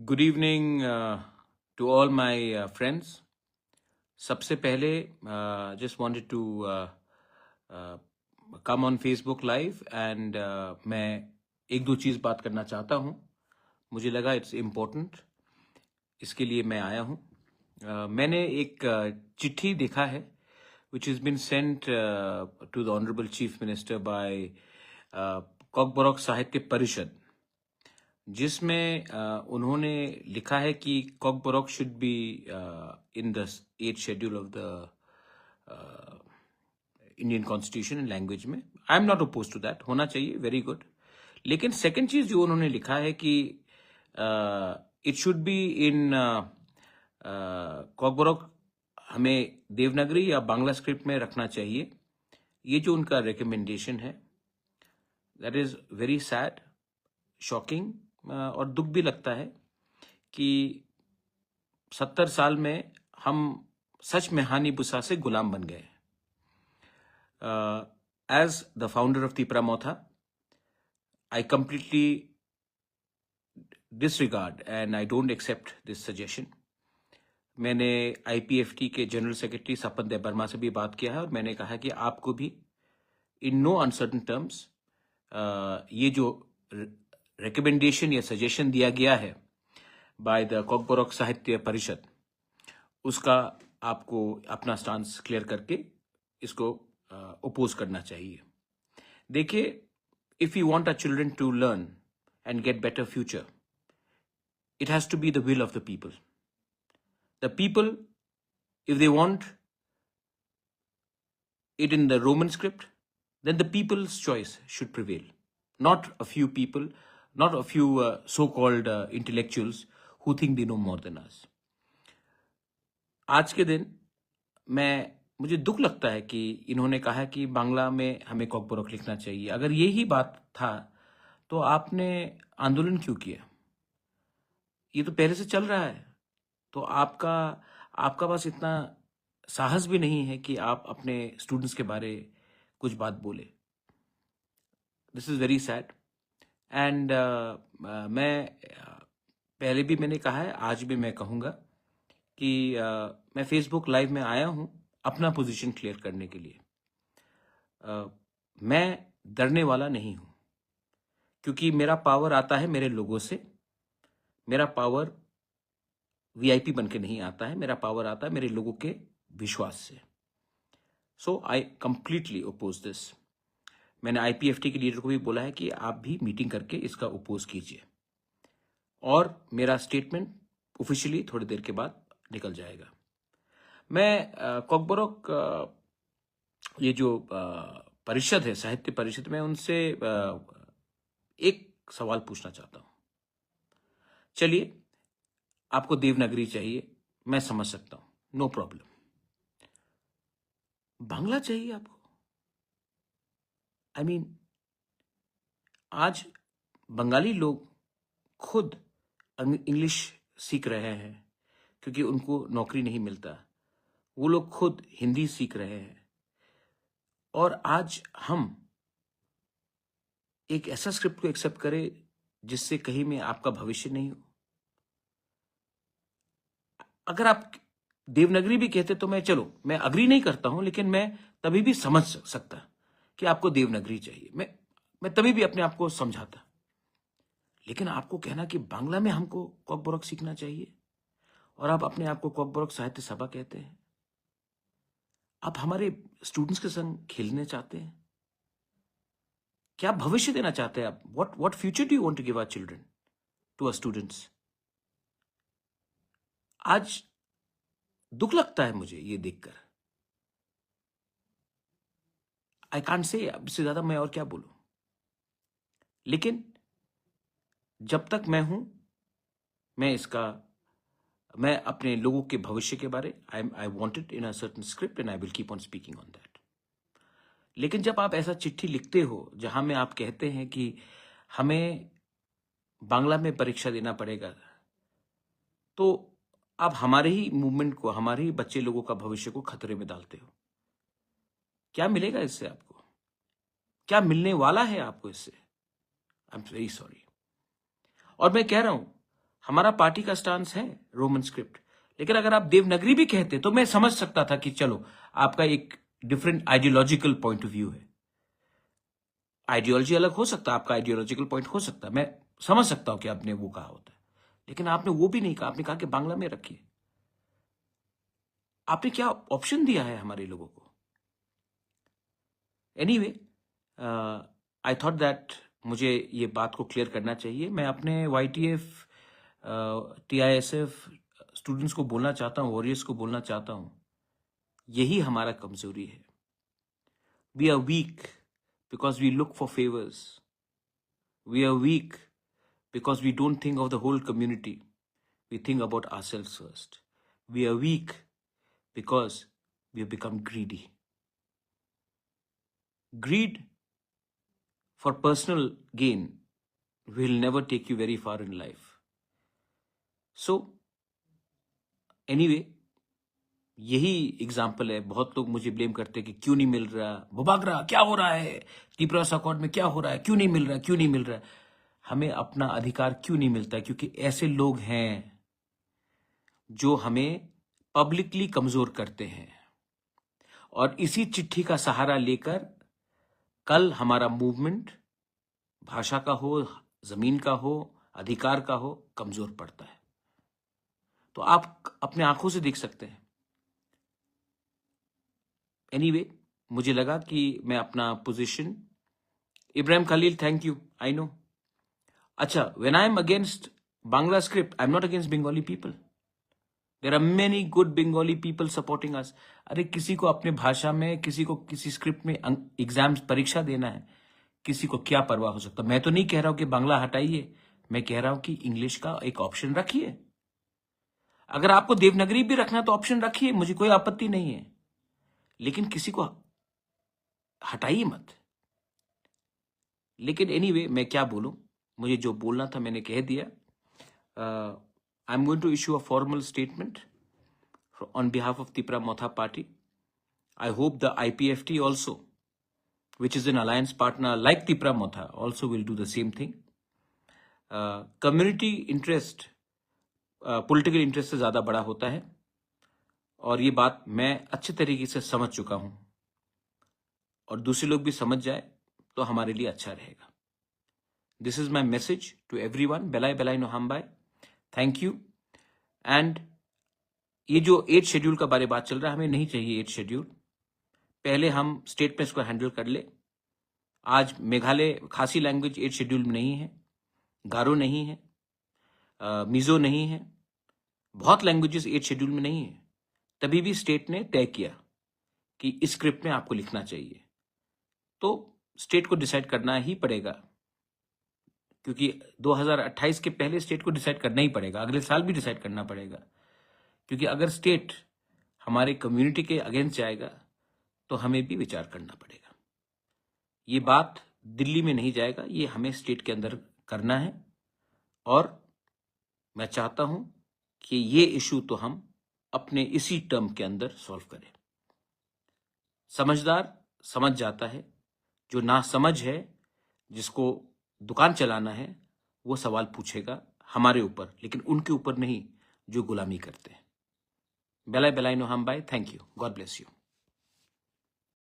Good evening to all my friends. सबसे पहले just wanted to come on Facebook live and मैं एक दो चीज़ बात करना चाहता हूँ। मुझे लगा इट्स इम्पोर्टेंट, इसके लिए मैं आया हूँ। मैंने एक चिट्ठी देखा है which has been sent to the Honorable Chief Minister by कॉकबोरोक साहित्य परिषद, जिसमें उन्होंने लिखा है कि Kokborok should be in the 8th schedule of the Indian constitution in language में। I am not oppose to that, होना चाहिए, वेरी गुड। लेकिन सेकंड चीज जो उन्होंने लिखा है कि इट शुड बी इन कॉकबोरोक हमें देवनागरी या बांग्ला स्क्रिप्ट में रखना चाहिए। ये जो उनका रिकमेंडेशन है, that is very sad, shocking, और दुख भी लगता है कि 70 साल में हम सच में हानि बुसा से गुलाम बन गए। As the founder of Tipra Motha, I completely disregard and I don't accept this suggestion. मैंने आईपीएफटी के general secretary Sapan Debbarma से भी बात किया है और मैंने कहा कि आपको भी इन नो अनसर्टन टर्म्स ये जो रिकमेंडेशन या सजेशन दिया गया है बाय द कॉकबोरोक साहित्य परिषद, उसका आपको अपना स्टांस क्लियर करके इसको ओपोज करना चाहिए। देखिए, if you want our children to learn and get better future, it has to be the will of the people. The people, if they want it in the Roman script, then the people's choice should prevail. Not a few people, not a few so-called intellectuals who think they know more than us. आज के दिन मुझे दुख लगता है कि इन्होंने कहा कि बांग्ला में हमें कॉकबोरोक लिखना चाहिए। अगर यही बात था तो आपने आंदोलन क्यों किया? ये तो पहले से चल रहा है। तो आपका पास इतना साहस भी नहीं है कि आप अपने स्टूडेंट्स के बारे कुछ बात बोले। This is very sad and मैं पहले भी मैंने कहा है, आज भी मैं कहूँगा कि मैं फेसबुक लाइव में आया हूँ अपना पोजीशन क्लियर करने के लिए। मैं डरने वाला नहीं हूँ, क्योंकि मेरा पावर आता है मेरे लोगों से। मेरा पावर वीआईपी बन के नहीं आता है, मेरा पावर आता है मेरे लोगों के विश्वास से। सो आई कंप्लीटली ओपोज दिस। मैंने आईपीएफटी के लीडर को भी बोला है कि आप भी मीटिंग करके इसका ओपोज कीजिए और मेरा स्टेटमेंट ऑफिशियली थोड़ी देर के बाद निकल जाएगा। मैं कॉकबोरोक ये जो परिषद है, साहित्य परिषद, में उनसे एक सवाल पूछना चाहता हूं। चलिए, आपको देवनागरी चाहिए, मैं समझ सकता हूं, नो प्रॉब्लम। बांग्ला चाहिए आपको? आई मीन, आज बंगाली लोग खुद इंग्लिश सीख रहे हैं क्योंकि उनको नौकरी नहीं मिलता। वो लोग खुद हिंदी सीख रहे हैं और आज हम एक ऐसा स्क्रिप्ट को एक्सेप्ट करें जिससे कहीं में आपका भविष्य नहीं हो। अगर आप देवनागरी भी कहते तो मैं अग्री नहीं करता हूं, लेकिन मैं तभी भी समझ सकता कि आपको देवनागरी चाहिए। मैं तभी भी अपने आप को समझाता। लेकिन आपको कहना कि बांग्ला में हमको कॉकबोरोक सीखना चाहिए और आप अपने आप को कॉकबोरोक साहित्य सभा कहते हैं। आप हमारे स्टूडेंट्स के संग खेलने चाहते हैं? क्या भविष्य देना चाहते हैं आप? What future do you want to give our children, to our students? आज दुख लगता है मुझे ये देखकर। आई कांट से, इससे ज्यादा मैं और क्या बोलूं। लेकिन जब तक मैं हूं, मैं अपने लोगों के भविष्य के बारे, I want it in a certain script and I will keep on speaking on that. लेकिन जब आप ऐसा चिट्ठी लिखते हो जहां में आप कहते हैं कि हमें बांग्ला में परीक्षा देना पड़ेगा, तो आप हमारे ही मूवमेंट को, हमारे ही बच्चे लोगों का भविष्य को खतरे में डालते हो। क्या मिलेगा इससे आपको? क्या मिलने वाला है आपको इससे? I am very sorry. और मैं कह रहा हूं, हमारा पार्टी का स्टांस है रोमन स्क्रिप्ट, लेकिन अगर आप देवनागरी भी कहते तो मैं समझ सकता था कि चलो आपका एक different ideological point of view है। आइडियोलॉजी अलग हो सकता है, आपका आइडियोलॉजिकल पॉइंट हो सकता है, मैं समझ सकता हूं कि आपने वो कहा होता है, लेकिन आपने वो भी नहीं कहा। आपने कहा कि बांग्ला में रखिए। आपने क्या ऑप्शन दिया है हमारे लोगों को? एनीवे, आई थॉट दैट मुझे ये बात को क्लियर करना चाहिए। मैं अपने YTF TISF स्टूडेंट्स को बोलना चाहता हूँ, वॉरियर्स को बोलना चाहता हूँ, यही हमारा कमजोरी है। We are weak because we look for favours. We are weak because we don't think of the whole community, we think about ourselves first. We are weak because we have become greedy. Greed for personal gain will never take you very far in life. So, anyway, यही example है। बहुत लोग मुझे blame करते हैं कि क्यों नहीं मिल रहा, बुबागरा क्या हो रहा है, त्रिपुरा अकॉर्ड में क्या हो रहा है, क्यों नहीं मिल रहा, क्यों नहीं मिल रहा। हमें अपना अधिकार क्यों नहीं मिलता? क्योंकि ऐसे लोग हैं जो हमें पब्लिकली कमजोर करते हैं, और इसी चिट्ठी का सहारा लेकर कल हमारा मूवमेंट भाषा का हो, जमीन का हो, अधिकार का हो, कमजोर पड़ता है। तो आप अपने आंखों से देख सकते हैं। एनीवे, मुझे लगा कि मैं अपना position, Ibrahim Khalil, thank you, I know. अच्छा, when I am against Bangla script, I am not against Bengali people. There are many good Bengali people supporting us. अरे किसी को अपने भाषा में, किसी को किसी स्क्रिप्ट में एग्जाम्स परीक्षा देना है, किसी को क्या परवाह हो सकता। मैं तो नहीं कह रहा हूं कि बांग्ला हटाइए, मैं कह रहा हूं कि इंग्लिश का एक ऑप्शन रखिए। अगर आपको देवनागरी भी रखना तो ऑप्शन रखिए, मुझे कोई आपत्ति नहीं है, लेकिन किसी को हटाइए मत। लेकिन एनीवे, मैं क्या बोलूं, मुझे जो बोलना था मैंने कह दिया। I am going to issue a formal statement on behalf of Tripura Motha party. I hope the IPFT also, which is an alliance partner like Tripura Motha, also will do the same thing. Community interest, political interest से ज्यादा बड़ा होता है, और ये बात मैं अच्छे तरीके से समझ चुका हूं, और दूसरे लोग भी समझ जाए तो हमारे लिए अच्छा रहेगा। This is my message to everyone. बेलाई बेलाई नो हमबाई, थैंक यू। एंड ये जो 8 शेड्यूल का बारे बात चल रहा है, हमें नहीं चाहिए 8 शेड्यूल। पहले हम स्टेट में इसको हैंडल कर ले। आज मेघालय खासी लैंग्वेज 8 शेड्यूल में नहीं है, गारो नहीं है, मिजो नहीं है, बहुत लैंग्वेजेस 8 शेड्यूल में नहीं है। तभी भी स्टेट ने तय किया कि इस स्क्रिप्ट में आपको लिखना चाहिए, तो स्टेट को डिसाइड करना ही पड़ेगा, क्योंकि 2028 के पहले स्टेट को डिसाइड करना ही पड़ेगा, अगले साल भी डिसाइड करना पड़ेगा। क्योंकि अगर स्टेट हमारे कम्युनिटी के अगेंस्ट जाएगा तो हमें भी विचार करना पड़ेगा। ये बात दिल्ली में नहीं जाएगा, ये हमें स्टेट के अंदर करना है, और मैं चाहता हूं कि ये इशू तो हम अपने इसी टर्म के अंदर सॉल्व करें। समझदार समझ जाता है, जो ना समझ है, जिसको दुकान चलाना है, वो सवाल पूछेगा हमारे ऊपर, लेकिन उनके ऊपर नहीं जो गुलामी करते हैं। बेलाई बेलाई नो हम bye, thank you, God bless you.